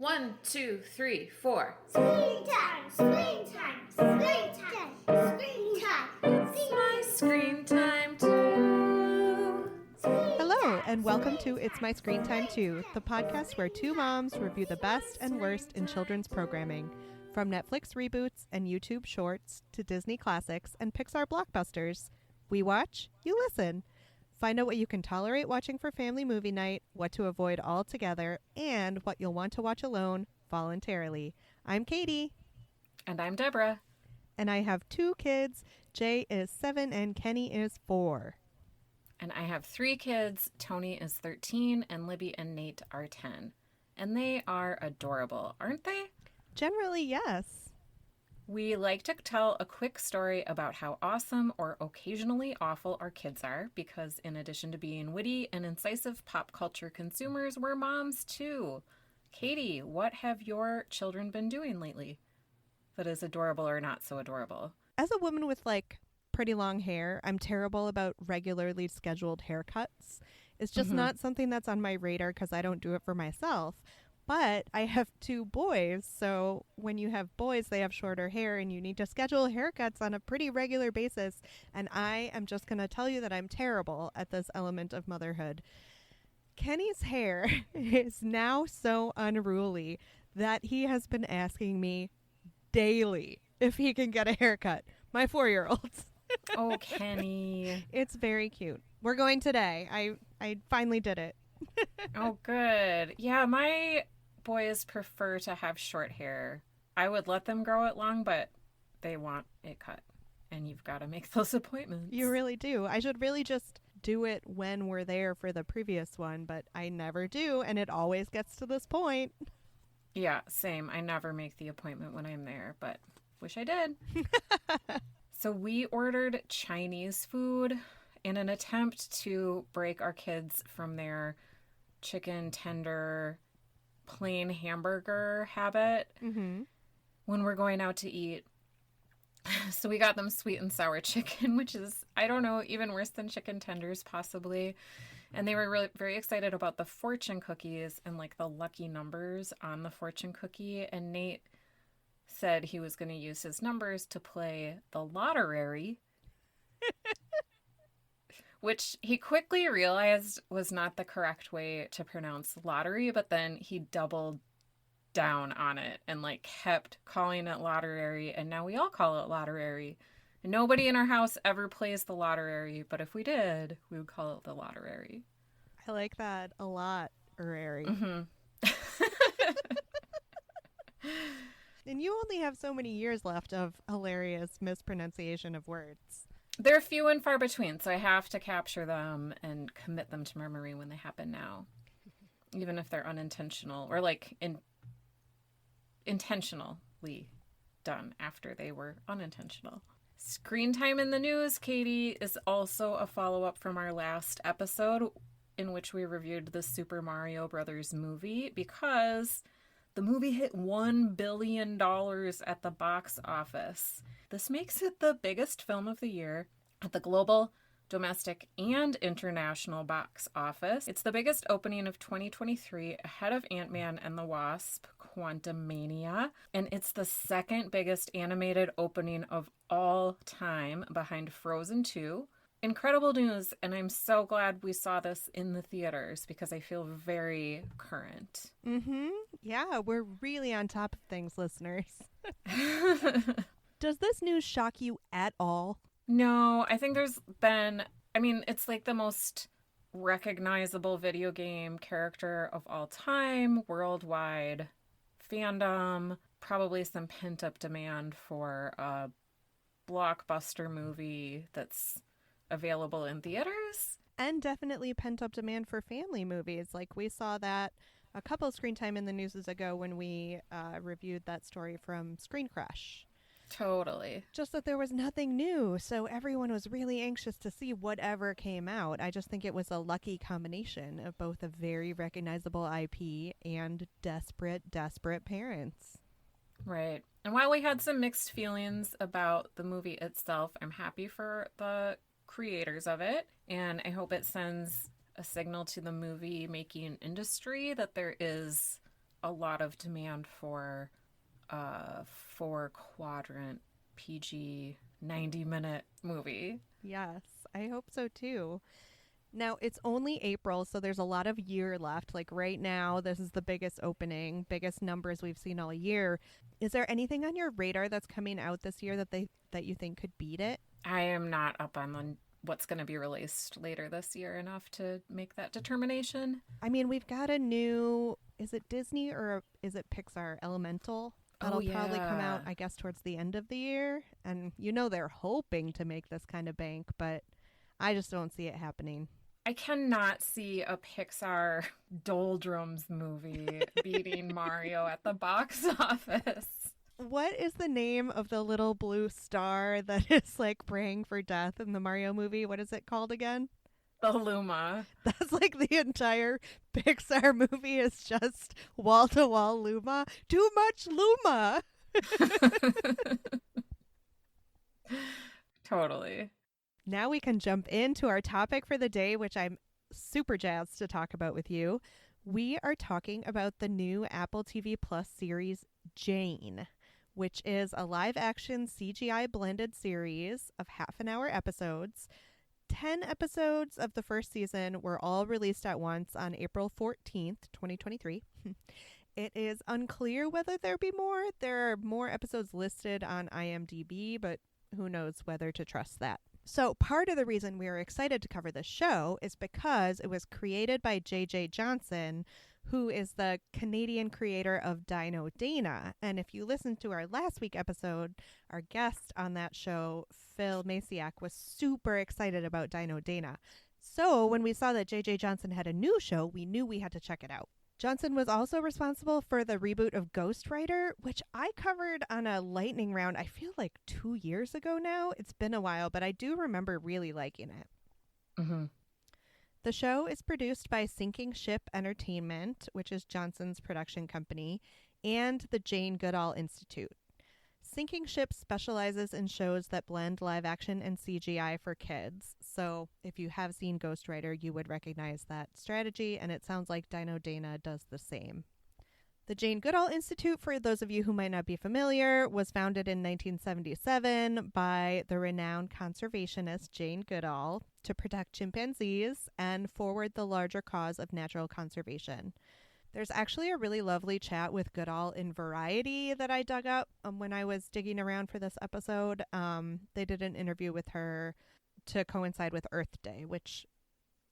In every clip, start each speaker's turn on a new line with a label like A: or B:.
A: 1, 2, 3, 4.
B: Screen time, screen time, screen time, screen time.
A: It's my screen time too.
C: Hello, and welcome to It's My Screen Time Too, the podcast where two moms review the best and worst in children's programming. From Netflix reboots and YouTube shorts to Disney classics and Pixar blockbusters. We watch, you listen. Find out what you can tolerate watching for family movie night, what to avoid altogether, and what you'll want to watch alone voluntarily. I'm Katie.
A: And I'm Deborah.
C: And I have two kids. Jay is 7 and Kenny is 4.
A: And I have 3 kids. Tony is 13 and Libby and Nate are 10. And they are adorable, aren't they?
C: Generally, yes.
A: We like to tell a quick story about how awesome or occasionally awful our kids are, because in addition to being witty and incisive pop culture consumers, we're moms too. Katie, what have your children been doing lately that is adorable or not so adorable?
C: As a woman with pretty long hair, I'm terrible about regularly scheduled haircuts. It's just not something that's on my radar because I don't do it for myself. But I have 2 boys, so when you have boys, they have shorter hair and you need to schedule haircuts on a pretty regular basis. And I am just going to tell you that I'm terrible at this element of motherhood. Kenny's hair is now so unruly that he has been asking me daily if he can get a haircut. My 4-year-old.
A: Oh, Kenny.
C: It's very cute. We're going today. I finally did it.
A: Oh, good. Yeah, my boys prefer to have short hair. I would let them grow it long, but they want it cut. And you've got to make those appointments.
C: You really do. I should really just do it when we're there for the previous one, but I never do, and it always gets to this point.
A: Yeah, same. I never make the appointment when I'm there, but wish I did. So we ordered Chinese food in an attempt to break our kids from their chicken tender plain hamburger habit when we're going out to eat. So we got them sweet and sour chicken, which is, I don't know, even worse than chicken tenders possibly. And they were really very excited about the fortune cookies and the lucky numbers on the fortune cookie. And Nate said he was going to use his numbers to play the lottery, which he quickly realized was not the correct way to pronounce lottery, but then he doubled down on it and kept calling it lottery, and now we all call it lottery. And nobody in our house ever plays the lottery, but if we did, we would call it the lottery.
C: I like that a lot, Urary. And you only have so many years left of hilarious mispronunciation of words.
A: They're few and far between, so I have to capture them and commit them to memory when they happen now. Even if they're unintentional or intentionally done after they were unintentional. Screen time in the news, Katie, is also a follow-up from our last episode in which we reviewed the Super Mario Brothers movie, because the movie hit $1 billion at the box office. This makes it the biggest film of the year at the global, domestic, and international box office. It's the biggest opening of 2023, ahead of Ant-Man and the Wasp: Quantumania, and it's the second biggest animated opening of all time, behind Frozen 2. Incredible news, and I'm so glad we saw this in the theaters because I feel very current.
C: Yeah, we're really on top of things, listeners. Does this news shock you at all?
A: No, I think there's been, it's the most recognizable video game character of all time, worldwide fandom, probably some pent-up demand for a blockbuster movie that's available in theaters.
C: And definitely pent-up demand for family movies. We saw that a couple of Screen Time in the News ago when we reviewed that story from Screen Crush.
A: Totally.
C: Just that there was nothing new, so everyone was really anxious to see whatever came out. I just think it was a lucky combination of both a very recognizable IP and desperate parents.
A: Right. And while we had some mixed feelings about the movie itself, I'm happy for the creators of it, and I hope it sends a signal to the movie making industry that there is a lot of demand for a 4-quadrant PG 90-minute movie.
C: Yes, I hope so too. Now, it's only April, so there's a lot of year left. Like right now, this is the biggest opening, biggest numbers we've seen all year. Is there anything on your radar that's coming out this year that you think could beat it?
A: I am not up on what's going to be released later this year enough to make that determination.
C: I mean, we've got a new, is it Disney or is it Pixar Elemental? That'll probably come out, I guess, towards the end of the year. And you know they're hoping to make this kind of bank, but I just don't see it happening.
A: I cannot see a Pixar doldrums movie beating Mario at the box office.
C: What is the name of the little blue star that is like praying for death in the Mario movie? What is it called again?
A: The Luma.
C: That's like the entire Pixar movie is just wall to wall Luma. Too much Luma.
A: Totally.
C: Now we can jump into our topic for the day, which I'm super jazzed to talk about with you. We are talking about the new Apple TV Plus series, Jane, which is a live-action CGI blended series of half-an-hour episodes. 10 episodes of the first season were all released at once on April 14th, 2023. It is unclear whether there'll be more. There are more episodes listed on IMDb, but who knows whether to trust that. So part of the reason we are excited to cover this show is because it was created by J.J. Johnson, who is the Canadian creator of Dino Dana. And if you listened to our last week episode, our guest on that show, Phil Masiak, was super excited about Dino Dana. So when we saw that J.J. Johnson had a new show, we knew we had to check it out. Johnson was also responsible for the reboot of Ghost Rider, which I covered on a lightning round, I feel like 2 years ago now. It's been a while, but I do remember really liking it.
A: Mm-hmm.
C: The show is produced by Sinking Ship Entertainment, which is Johnson's production company, and the Jane Goodall Institute. Sinking Ship specializes in shows that blend live action and CGI for kids. So if you have seen Ghost Rider, you would recognize that strategy, and it sounds like Dino Dana does the same. The Jane Goodall Institute, for those of you who might not be familiar, was founded in 1977 by the renowned conservationist Jane Goodall to protect chimpanzees and forward the larger cause of natural conservation. There's actually a really lovely chat with Goodall in Variety that I dug up when I was digging around for this episode. They did an interview with her to coincide with Earth Day, which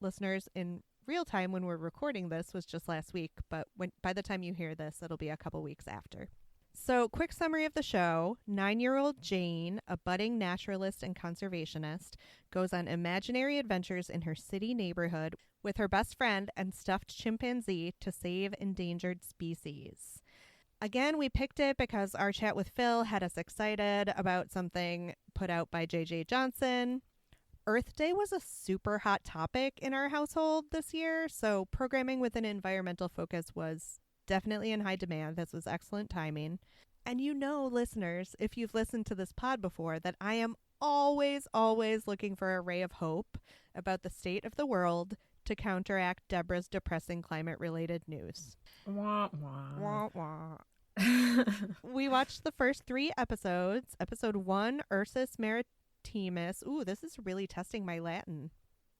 C: listeners in real time when we're recording this was just last week, but by the time you hear this, it'll be a couple weeks after. So, quick summary of the show. 9-year-old Jane, a budding naturalist and conservationist, goes on imaginary adventures in her city neighborhood with her best friend and stuffed chimpanzee to save endangered species. Again, we picked it because our chat with Phil had us excited about something put out by J.J. Johnson. Earth Day was a super hot topic in our household this year, so programming with an environmental focus was definitely in high demand. This was excellent timing. And you know, listeners, if you've listened to this pod before, that I am always looking for a ray of hope about the state of the world to counteract Deborah's depressing climate-related news.
A: Wah, wah.
C: Wah, wah. We watched the first 3 episodes. Episode 1, Ursus Maritimus. Ooh, this is really testing my Latin.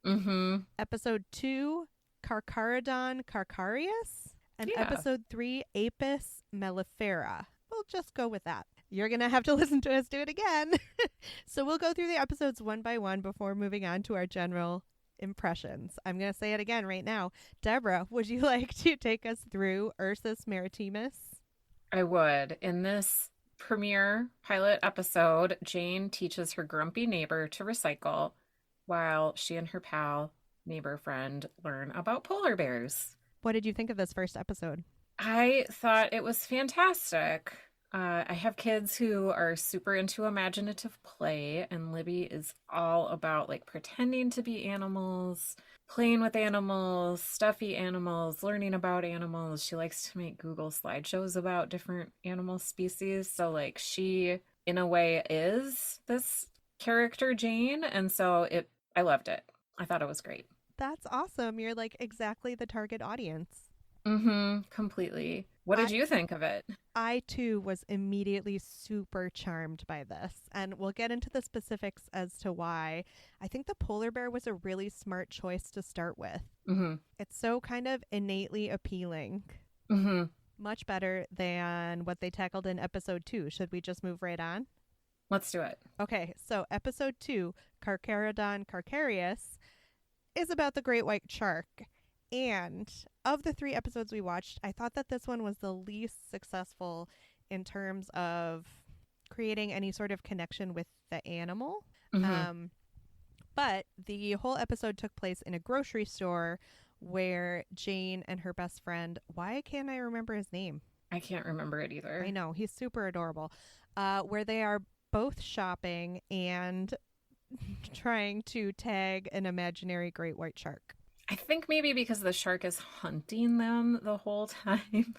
A: Mm-hmm.
C: Episode 2, Carcharodon carcharius. And episode 3, Apis mellifera. We'll just go with that. You're going to have to listen to us do it again. So we'll go through the episodes one by one before moving on to our general impressions. I'm going to say it again right now. Deborah, would you like to take us through Ursus Maritimus?
A: I would. In this premiere pilot episode, Jane teaches her grumpy neighbor to recycle while she and her pal, neighbor friend, learn about polar bears.
C: What did you think of this first episode?
A: I thought it was fantastic. I have kids who are super into imaginative play, and Libby is all about like pretending to be animals, playing with animals, stuffy animals, learning about animals. She likes to make Google slideshows about different animal species. So like she, in a way, is this character Jane, and so I loved it. I thought it was great.
C: That's awesome. You're like exactly the target audience.
A: Mm-hmm. Completely. What did you think of it?
C: I too was immediately super charmed by this, and we'll get into the specifics as to why. I think the polar bear was a really smart choice to start with.
A: Mm-hmm.
C: It's so kind of innately appealing.
A: Mm-hmm.
C: Much better than what they tackled in episode 2. Should we just move right on?
A: Let's do it.
C: Okay, so episode 2, Carcharodon carcharias, is about the great white shark. And of the 3 episodes we watched, I thought that this one was the least successful in terms of creating any sort of connection with the animal.
A: Mm-hmm.
C: But the whole episode took place in a grocery store where Jane and her best friend, why can't I remember his name?
A: I can't remember it either.
C: I know, he's super adorable. Where they are both shopping and trying to tag an imaginary great white shark.
A: I think maybe because the shark is hunting them the whole time.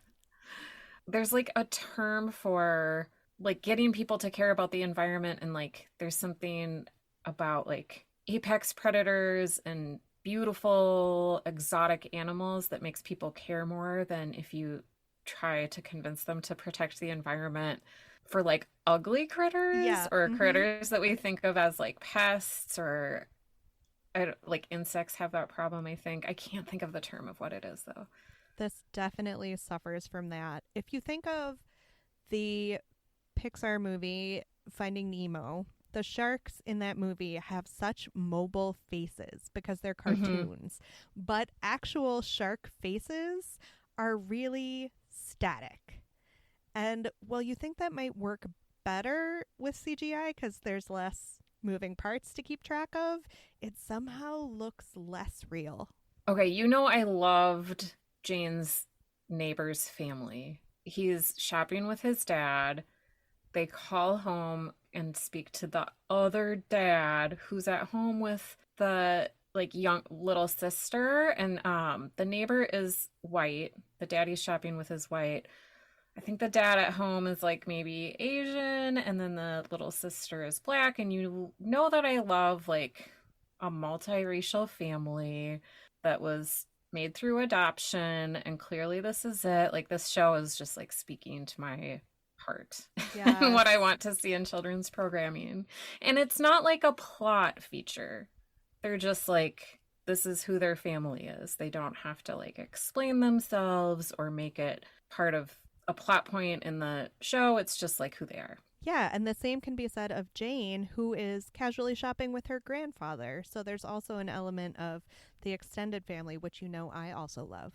A: There's like a term for like getting people to care about the environment, and like there's something about like apex predators and beautiful exotic animals that makes people care more than if you try to convince them to protect the environment for like ugly critters or critters that we think of as like pests or like insects have that problem. I think I can't think of the term of what it is though.
C: This definitely suffers from that. If you think of the Pixar movie Finding Nemo, the sharks in that movie have such mobile faces because they're cartoons, but actual shark faces are really static. And well, you think that might work better with CGI because there's less moving parts to keep track of, it somehow looks less real.
A: Okay, you know I loved Jane's neighbor's family. He's shopping with his dad. They call home and speak to the other dad who's at home with the like young little sister, and the neighbor is white. The daddy's shopping with his white. I think the dad at home is like maybe Asian, and then the little sister is black. And you know that I love like a multiracial family that was made through adoption, and clearly this is it. Like this show is just like speaking to my heart and what I want to see in children's programming. And it's not like a plot feature. They're just like, this is who their family is. They don't have to like explain themselves or make it part of a plot point in the show. It's just like who they are.
C: Yeah, and the same can be said of Jane, who is casually shopping with her grandfather. So there's also an element of the extended family, which you know I also love.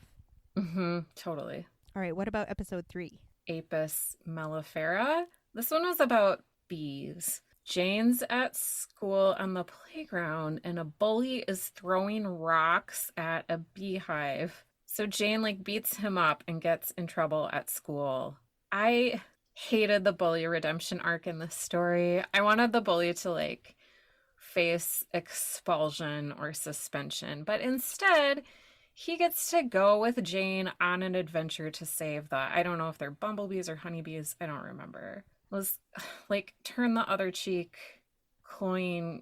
A: Totally.
C: All right, what about episode 3?
A: Apis mellifera. This one was about bees. Jane's at school on the playground, and a bully is throwing rocks at a beehive. So Jane like beats him up and gets in trouble at school. I hated the bully redemption arc in this story. I wanted the bully to like face expulsion or suspension, but instead he gets to go with Jane on an adventure to save I don't know if they're bumblebees or honeybees. I don't remember. It was like turn the other cheek, cloying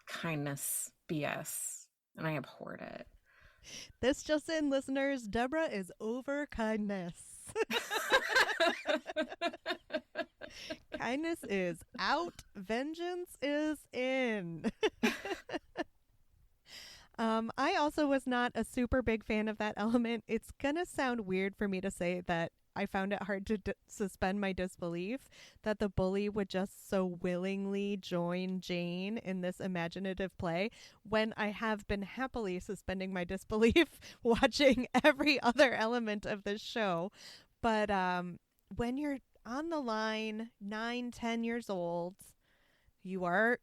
A: kindness BS, and I abhorred it.
C: This just in, listeners, Deborah is over kindness. Kindness is out, vengeance is in. I also was not a super big fan of that element. It's gonna sound weird for me to say that I found it hard to suspend my disbelief that the bully would just so willingly join Jane in this imaginative play when I have been happily suspending my disbelief watching every other element of this show. But when you're on the line, 9-10 years old, you are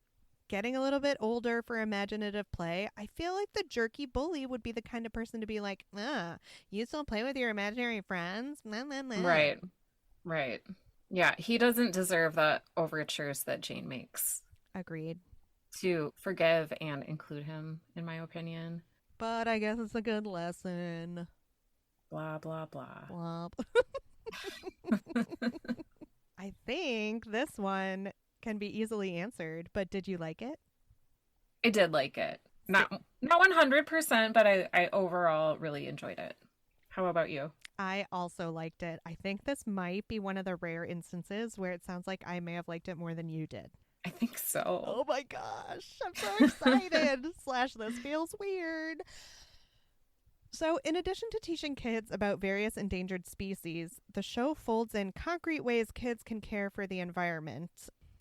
C: getting a little bit older for imaginative play. I feel like the jerky bully would be the kind of person to be like, you still play with your imaginary friends? Blah, blah, blah.
A: Right. Yeah, he doesn't deserve the overtures that Jane makes.
C: Agreed.
A: To forgive and include him, in my opinion.
C: But I guess it's a good lesson.
A: Blah, blah, blah.
C: Blah. I think this one can be easily answered, but did you like it?
A: I did like it. Not 100%, but I overall really enjoyed it. How about you?
C: I also liked it. I think this might be one of the rare instances where it sounds like I may have liked it more than you did.
A: I think so.
C: Oh my gosh, I'm so excited. Slash, this feels weird. So, in addition to teaching kids about various endangered species, the show folds in concrete ways kids can care for the environment.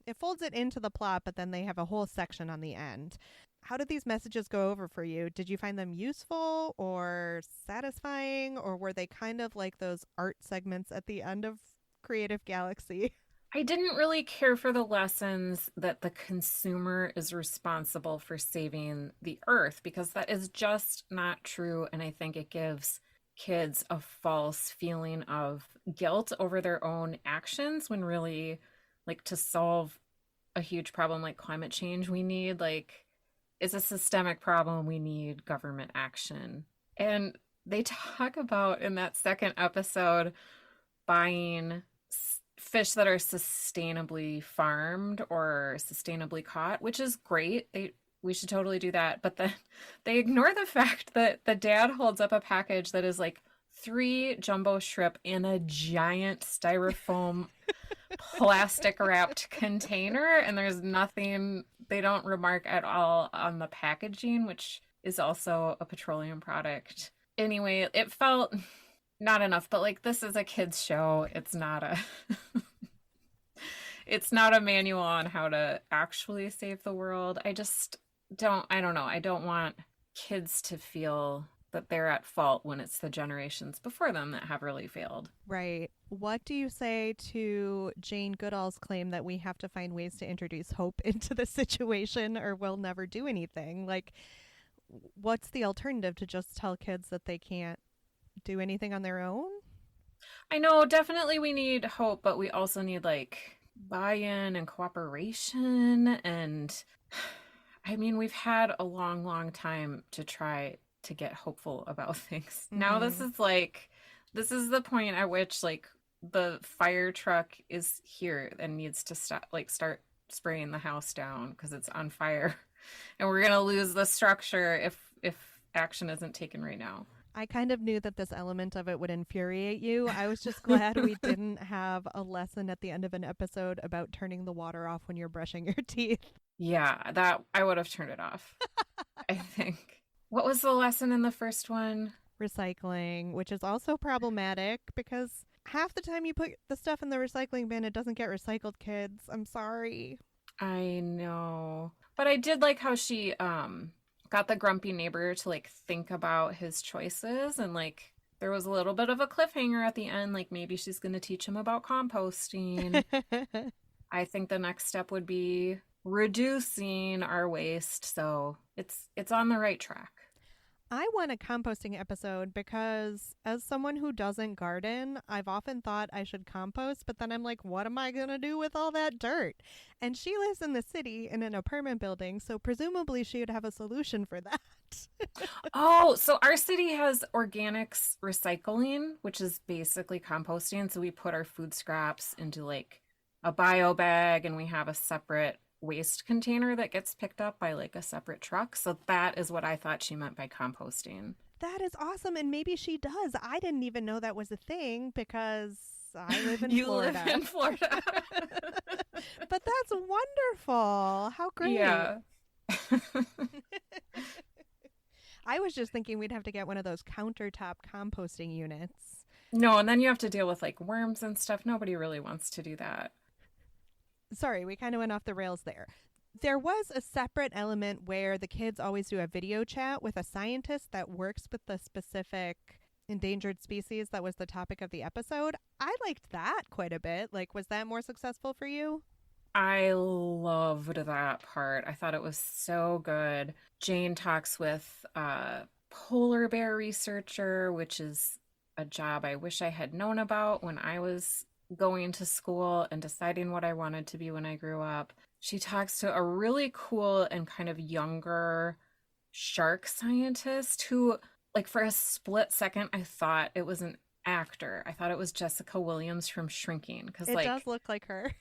C: It folds it into the plot, but then they have a whole section on the end. How did these messages go over for you? Did you find them useful or satisfying, or were they kind of like those art segments at the end of Creative Galaxy?
A: I didn't really care for the lessons that the consumer is responsible for saving the earth because that is just not true. And I think it gives kids a false feeling of guilt over their own actions when really, like, to solve a huge problem like climate change, we need, like, it's a systemic problem. We need government action. And they talk about in that second episode buying fish that are sustainably farmed or sustainably caught, which is great. We should totally do that. But then they ignore the fact that the dad holds up a package that is like 3 jumbo shrimp in a giant styrofoam plastic wrapped container, and there's nothing, they don't remark at all on the packaging, which is also a petroleum product. Anyway, it felt not enough, but like, this is a kids show. It's not a it's not a manual on how to actually save the world. I don't know. I don't want kids to feel that they're at fault when it's the generations before them that have really failed.
C: Right. What do you say to Jane Goodall's claim that we have to find ways to introduce hope into the situation or we'll never do anything? Like, what's the alternative to just tell kids that they can't do anything on their own?
A: I know, definitely we need hope, but we also need like buy-in and cooperation. And I mean, we've had a long, long time to try to get hopeful about things. Now this is the point at which like the fire truck is here and needs to start spraying the house down because it's on fire. And we're going to lose the structure if action isn't taken right now.
C: I kind of knew that this element of it would infuriate you. I was just glad we didn't have a lesson at the end of an episode about turning the water off when you're brushing your teeth.
A: Yeah, that I would have turned it off, I think. What was the lesson in the first one?
C: Recycling, which is also problematic because half the time you put the stuff in the recycling bin, it doesn't get recycled, kids. I'm sorry.
A: I know. But I did like how she got the grumpy neighbor to like think about his choices, and like there was a little bit of a cliffhanger at the end, like maybe she's going to teach him about composting. I think the next step would be reducing our waste, so it's on the right track.
C: I want a composting episode because as someone who doesn't garden, I've often thought I should compost, but then I'm like, what am I going to do with all that dirt? And she lives in the city in an apartment building, so presumably she would have a solution for that.
A: Oh, so our city has organics recycling, which is basically composting. So we put our food scraps into like a bio bag, and we have a separate waste container that gets picked up by like a separate truck. So that is what I thought she meant by composting.
C: That is awesome. And maybe she does. I didn't even know that was a thing because I live in
A: You
C: Florida.
A: live in Florida.
C: But that's wonderful. How great.
A: Yeah.
C: I was just thinking we'd have to get one of those countertop composting units.
A: No, and then you have to deal with like worms and stuff. Nobody really wants to do that.
C: Sorry, we kind of went off the rails there. There was a separate element where the kids always do a video chat with a scientist that works with the specific endangered species that was the topic of the episode. I liked that quite a bit. Like, was that more successful for you?
A: I loved that part. I thought it was so good. Jane talks with a polar bear researcher, which is a job I wish I had known about when I was going to school and deciding what I wanted to be when I grew up. She talks to a really cool and kind of younger shark scientist who, like, for a split second, I thought it was an actor. I thought it was Jessica Williams from Shrinking, because
C: It
A: like
C: does look like her.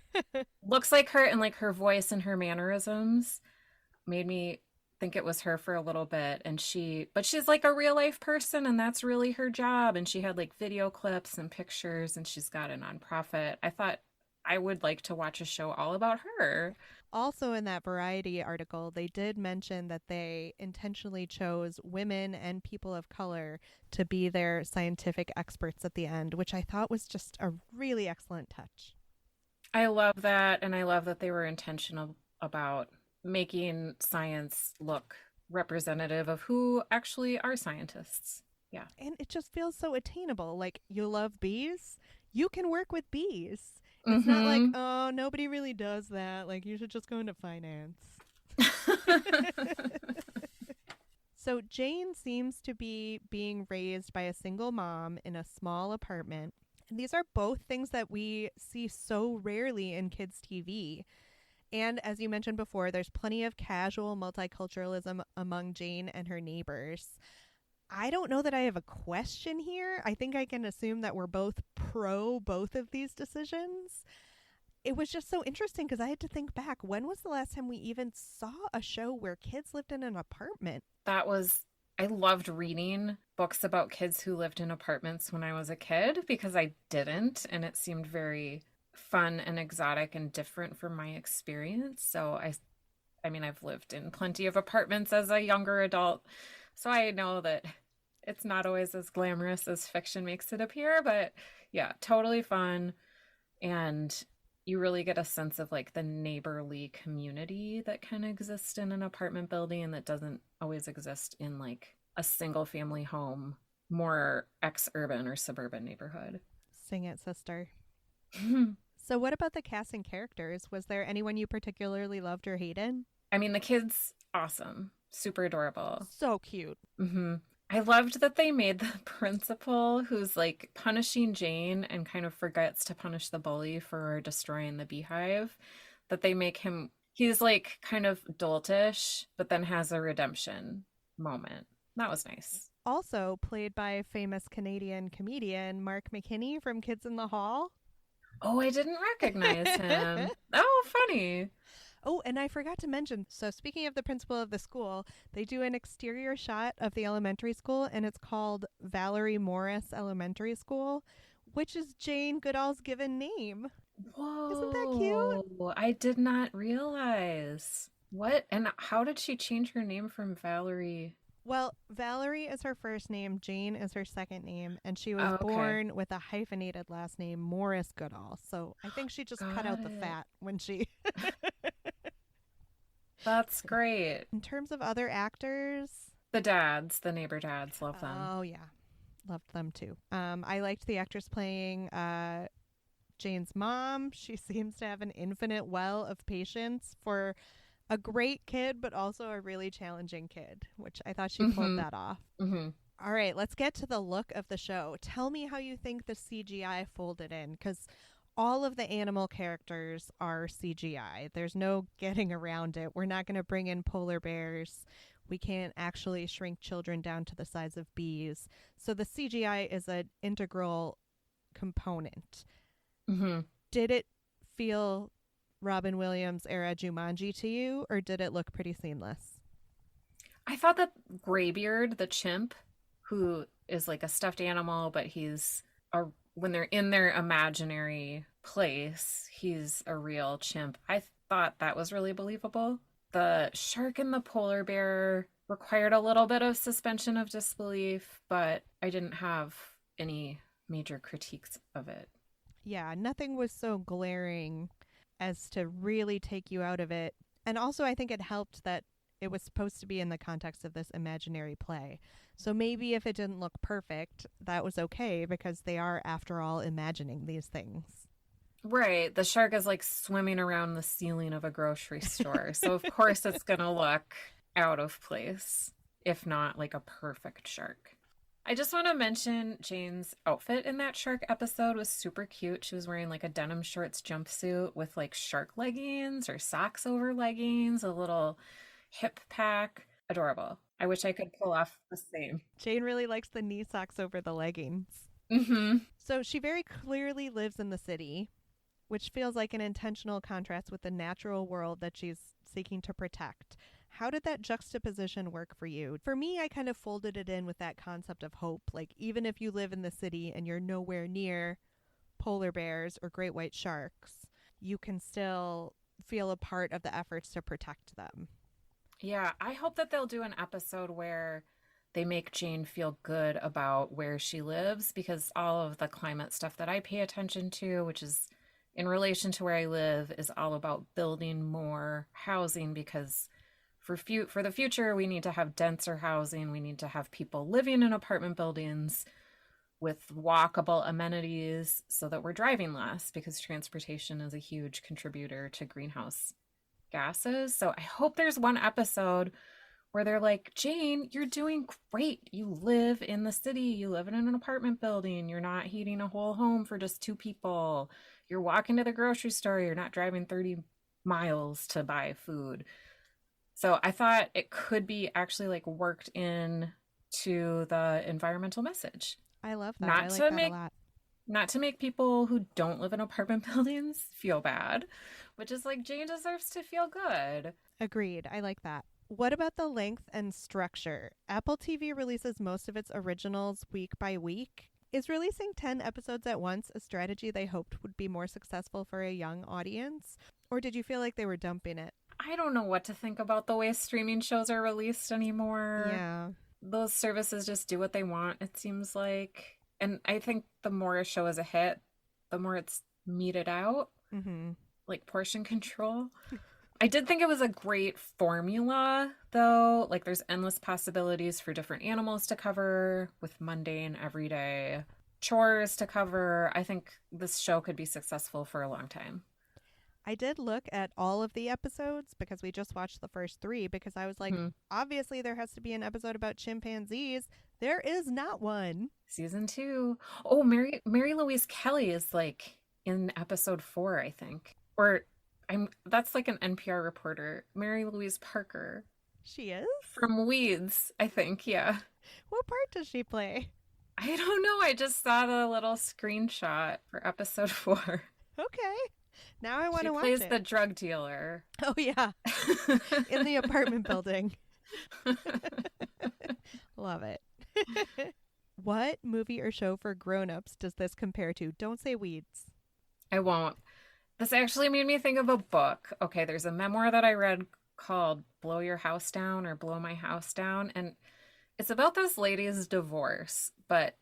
A: looks like her, and like her voice and her mannerisms made me think it was her for a little bit, and but she's like a real life person, and that's really her job. And she had like video clips and pictures, and she's got a nonprofit. I thought I would like to watch a show all about her.
C: Also, in that Variety article, they did mention that they intentionally chose women and people of color to be their scientific experts at the end, which I thought was just a really excellent touch.
A: I love that, and I love that they were intentional about making science look representative of who actually are scientists. Yeah.
C: And it just feels so attainable. Like, you love bees? You can work with bees. It's not like,
A: Mm-hmm.
C: oh, nobody really does that. Like, you should just go into finance. So Jane seems to be being raised by a single mom in a small apartment. And these are both things that we see so rarely in kids' TV. And as you mentioned before, there's plenty of casual multiculturalism among Jane and her neighbors. I don't know that I have a question here. I think I can assume that we're both pro both of these decisions. It was just so interesting because I had to think back. When was the last time we even saw a show where kids lived in an apartment?
A: I loved reading books about kids who lived in apartments when I was a kid because I didn't, and it seemed very fun and exotic and different from my experience. So I mean, I've lived in plenty of apartments as a younger adult, so I know that it's not always as glamorous as fiction makes it appear, but yeah, totally fun. And you really get a sense of like the neighborly community that kind of exists in an apartment building and that doesn't always exist in like a single family home, more ex-urban or suburban neighborhood.
C: Sing it, sister. So what about the cast and characters? Was there anyone you particularly loved or hated?
A: I mean, the kids, awesome. Super adorable.
C: So cute.
A: Mm-hmm. I loved that they made the principal who's like punishing Jane and kind of forgets to punish the bully for destroying the beehive, that they make him, he's like kind of doltish, but then has a redemption moment. That was nice.
C: Also played by famous Canadian comedian Mark McKinney from Kids in the Hall.
A: Oh, I didn't recognize him. Oh, funny.
C: Oh, and I forgot to mention, so speaking of the principal of the school, they do an exterior shot of the elementary school, and it's called Valerie Morris Elementary School, which is Jane Goodall's given name.
A: Whoa.
C: Isn't that cute?
A: I did not realize. What? And how did she change her name from Valerie?
C: Well, Valerie is her first name, Jane is her second name, and she was born with a hyphenated last name, Morris Goodall. So I think she just cut out the fat when she...
A: That's great.
C: In terms of other actors...
A: The neighbor dads, love them.
C: Oh, yeah. Loved them too. I liked the actress playing Jane's mom. She seems to have an infinite well of patience for a great kid, but also a really challenging kid, which I thought she pulled that off.
A: Mm-hmm.
C: All right, let's get to the look of the show. Tell me how you think the CGI folded in, because all of the animal characters are CGI. There's no getting around it. We're not going to bring in polar bears. We can't actually shrink children down to the size of bees. So the CGI is an integral component.
A: Mm-hmm.
C: Did it feel Robin Williams era Jumanji to you, or did it look pretty seamless?
A: I thought that Graybeard, the chimp, who is like a stuffed animal, but when they're in their imaginary place, he's a real chimp. I thought that was really believable. The shark and the polar bear required a little bit of suspension of disbelief, but I didn't have any major critiques of it.
C: Yeah, nothing was so glaring as to really take you out of it. And also, I think it helped that it was supposed to be in the context of this imaginary play. So maybe if it didn't look perfect, that was okay, because they are, after all, imagining these things.
A: Right. The shark is like swimming around the ceiling of a grocery store. So of course it's going to look out of place, if not like a perfect shark. I just want to mention Jane's outfit in that shark episode was super cute. She was wearing like a denim shorts jumpsuit with like shark leggings or socks over leggings, a little hip pack. Adorable. I wish I could pull off the same.
C: Jane really likes the knee socks over the leggings.
A: Mm-hmm.
C: So she very clearly lives in the city, which feels like an intentional contrast with the natural world that she's seeking to protect. How did that juxtaposition work for you? For me, I kind of folded it in with that concept of hope. Like, even if you live in the city and you're nowhere near polar bears or great white sharks, you can still feel a part of the efforts to protect them.
A: Yeah, I hope that they'll do an episode where they make Jane feel good about where she lives because all of the climate stuff that I pay attention to, which is in relation to where I live, is all about building more housing because for the future we need to have denser housing, we need to have people living in apartment buildings with walkable amenities so that we're driving less because transportation is a huge contributor to greenhouse gases. So I hope there's one episode where they're like, Jane, you're doing great. You live in the city, you live in an apartment building, you're not heating a whole home for just two people, you're walking to the grocery store, you're not driving 30 miles to buy food. So I thought it could be actually like worked in to the environmental message.
C: I love that. I
A: Not
C: like
A: to
C: that a
A: make
C: lot.
A: not to make people who don't live in apartment buildings feel bad, which is like Jane deserves to feel good.
C: Agreed. I like that. What about the length and structure? Apple TV releases most of its originals week by week. Is releasing 10 episodes at once a strategy they hoped would be more successful for a young audience? Or did you feel like they were dumping it?
A: I don't know what to think about the way streaming shows are released anymore.
C: Yeah.
A: Those services just do what they want, it seems like. And I think the more a show is a hit, the more it's meted out, like portion control. I did think it was a great formula, though. Like, there's endless possibilities for different animals to cover with mundane, everyday chores to cover. I think this show could be successful for a long time.
C: I did look at all of the episodes because we just watched the first 3 because I was like, obviously there has to be an episode about chimpanzees. There is not one.
A: Season 2. Oh, Mary Louise Kelly is like in episode 4, I think. Or that's like an NPR reporter. Mary Louise Parker.
C: She is?
A: From Weeds, I think, yeah.
C: What part does she play?
A: I don't know. I just saw the little screenshot for episode 4.
C: Okay. Now I want to watch
A: She
C: it.
A: plays the drug dealer.
C: Oh, yeah. In the apartment building. Love it. What movie or show for grown-ups does this compare to? Don't say Weeds.
A: I won't. This actually made me think of a book. Okay, there's a memoir that I read called Blow Your House Down or Blow My House Down. And it's about this lady's divorce, but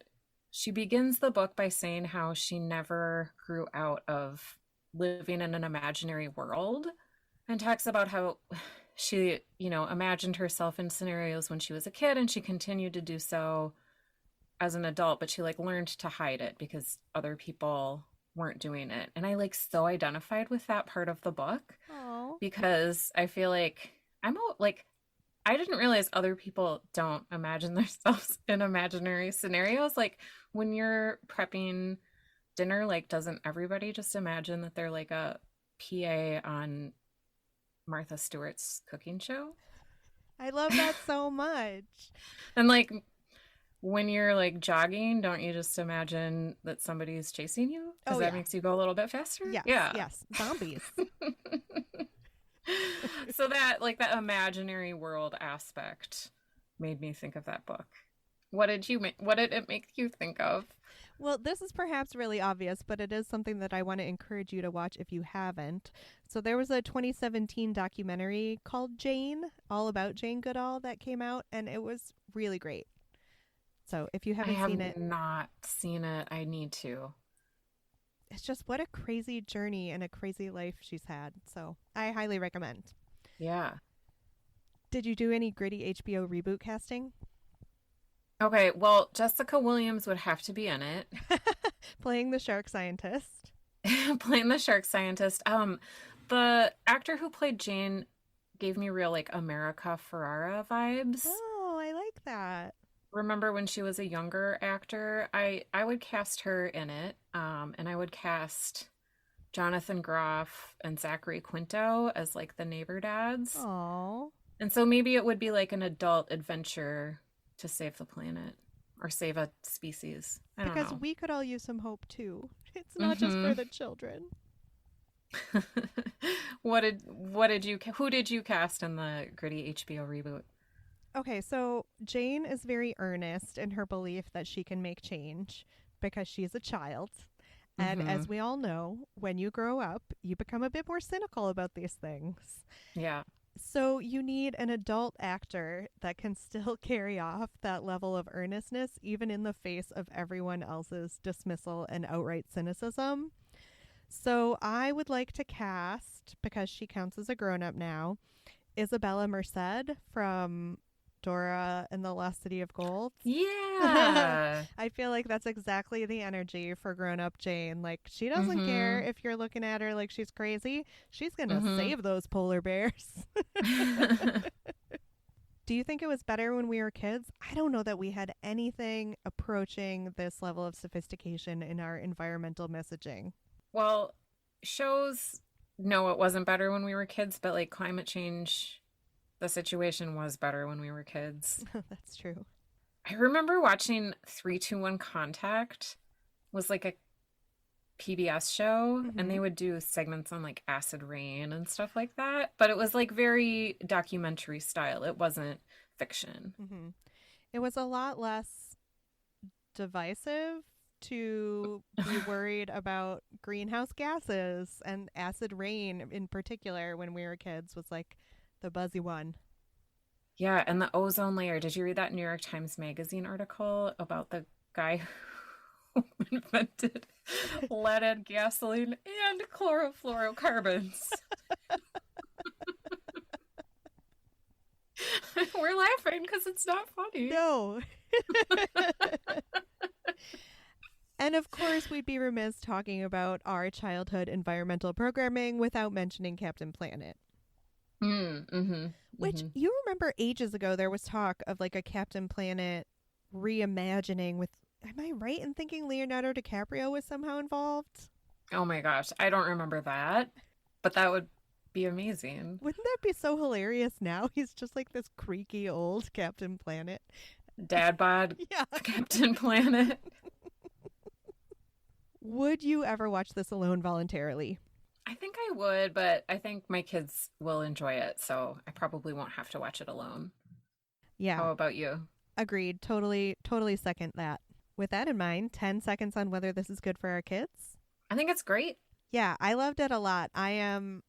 A: she begins the book by saying how she never grew out of living in an imaginary world and talks about how she, imagined herself in scenarios when she was a kid and she continued to do so as an adult, but she learned to hide it because other people weren't doing it. And I so identified with that part of the book.
C: Aww.
A: Because I feel like I didn't realize other people don't imagine themselves in imaginary scenarios. Like when you're prepping dinner, doesn't everybody just imagine that they're like a PA on Martha Stewart's cooking show?
C: I love that so much.
A: And when you're jogging, don't you just imagine that somebody's chasing you? Because that makes you go a little bit faster?
C: Yes,
A: yeah.
C: Yes, zombies.
A: So that that imaginary world aspect made me think of that book. What did it make you think of?
C: Well, this is perhaps really obvious, but it is something that I want to encourage you to watch if you haven't. So there was a 2017 documentary called Jane, all about Jane Goodall, that came out, and it was really great. So if you haven't seen it...
A: I have not seen it. I need to.
C: It's just what a crazy journey and a crazy life she's had. So I highly recommend.
A: Yeah.
C: Did you do any gritty HBO reboot casting?
A: Okay, well, Jessica Williams would have to be in it.
C: Playing the shark scientist.
A: Playing the shark scientist. The actor who played Jane gave me real America Ferrera vibes.
C: Oh, I like that.
A: Remember when she was a younger actor? I would cast her in it, and I would cast Jonathan Groff and Zachary Quinto as the neighbor dads.
C: Oh.
A: And so maybe it would be an adult adventure to save the planet or save a species. I don't know.
C: Because we could all use some hope too. It's not just for the children.
A: Who did you cast in the gritty HBO reboot?
C: Okay, so Jane is very earnest in her belief that she can make change because she's a child. And
A: Mm-hmm.
C: as we all know, when you grow up, you become a bit more cynical about these things.
A: Yeah.
C: So you need an adult actor that can still carry off that level of earnestness, even in the face of everyone else's dismissal and outright cynicism. So I would like to cast, because she counts as a grown up now, Isabella Merced from Dora and the Lost City of Gold.
A: Yeah.
C: I feel like that's exactly the energy for grown up Jane. Like, she doesn't care
A: Mm-hmm.
C: if you're looking at her like she's crazy. She's going to
A: Mm-hmm.
C: save those polar bears. Do you think it was better when we were kids? I don't know that we had anything approaching this level of sophistication in our environmental messaging.
A: Well, shows, no, it wasn't better when we were kids, but like climate change, the situation was better when we were kids.
C: That's true.
A: I remember watching 321 Contact was like a PBS show, and
C: Mm-hmm.
A: they would do segments on like acid rain and stuff like that, but it was like very documentary style. It wasn't fiction.
C: Mm-hmm. It was a lot less divisive to be worried about greenhouse gases, and acid rain in particular when we were kids was like the buzzy one.
A: Yeah, and the ozone layer. Did you read that New York Times Magazine article about the guy who invented leaded gasoline and chlorofluorocarbons? We're laughing because it's not funny.
C: No. And of course, we'd be remiss talking about our childhood environmental programming without mentioning Captain Planet.
A: Mm-hmm.
C: Which, you remember ages ago, there was talk of like a Captain Planet reimagining with. Am I right in thinking Leonardo DiCaprio was somehow involved?
A: Oh my gosh, I don't remember that, but that would be amazing.
C: Wouldn't that be so hilarious now? He's just like this creaky old Captain Planet.
A: Dad bod,
C: Yeah.
A: Captain Planet.
C: Would you ever watch this alone voluntarily?
A: I think I would, but I think my kids will enjoy it, so I probably won't have to watch it alone.
C: Yeah,
A: How about you?
C: agreed. Totally, totally second that. With that in mind, 10 seconds on whether this is good for our kids.
A: I think it's great.
C: Yeah, I loved it a lot. I am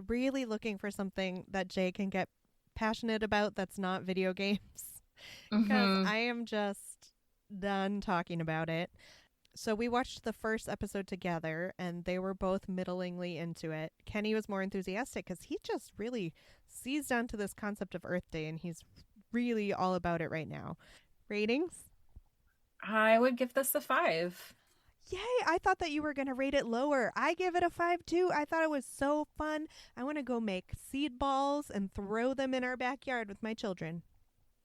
C: really looking for something that Jay can get passionate about that's not video games because
A: Mm-hmm.
C: I am just done talking about it. So we watched the first episode together and they were both middlingly into it. Kenny was more enthusiastic because he just really seized onto this concept of Earth Day and he's really all about it right now. Ratings?
A: I would give this a 5.
C: Yay, I thought that you were going to rate it lower. I give it a 5 too. I thought it was so fun. I want to go make seed balls and throw them in our backyard with my children.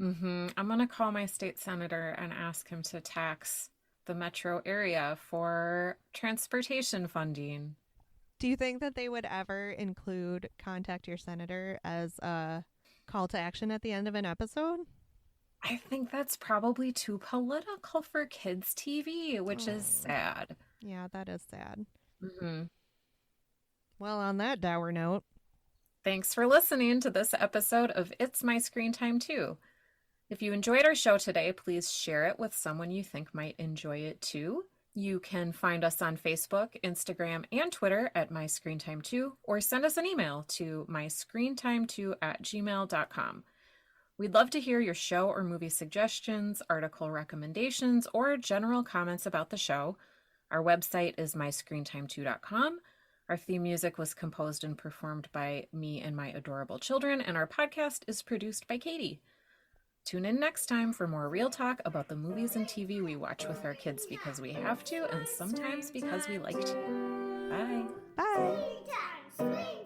A: Mm-hmm. I'm gonna call my state senator and ask him to tax the metro area for transportation funding.
C: Do you think that they would ever include contact your senator as a call to action at the end of an episode?
A: I think that's probably too political for kids' TV, which is
C: Oh,
A: sad.
C: yeah, that is sad.
A: Mm-hmm.
C: Well, on that dour note,
A: Thanks for listening to this episode of It's My Screen Time Too. If you enjoyed our show today, please share it with someone you think might enjoy it too. You can find us on Facebook, Instagram, and Twitter at MyScreenTime2, or send us an email to myscreentime2@gmail.com. We'd love to hear your show or movie suggestions, article recommendations, or general comments about the show. Our website is myscreentime2.com. Our theme music was composed and performed by me and my adorable children, and our podcast is produced by Katie. Tune in next time for more real talk about the movies and TV we watch with our kids because we have to and sometimes because we like to. Bye.
C: bye.
B: Screen time, screen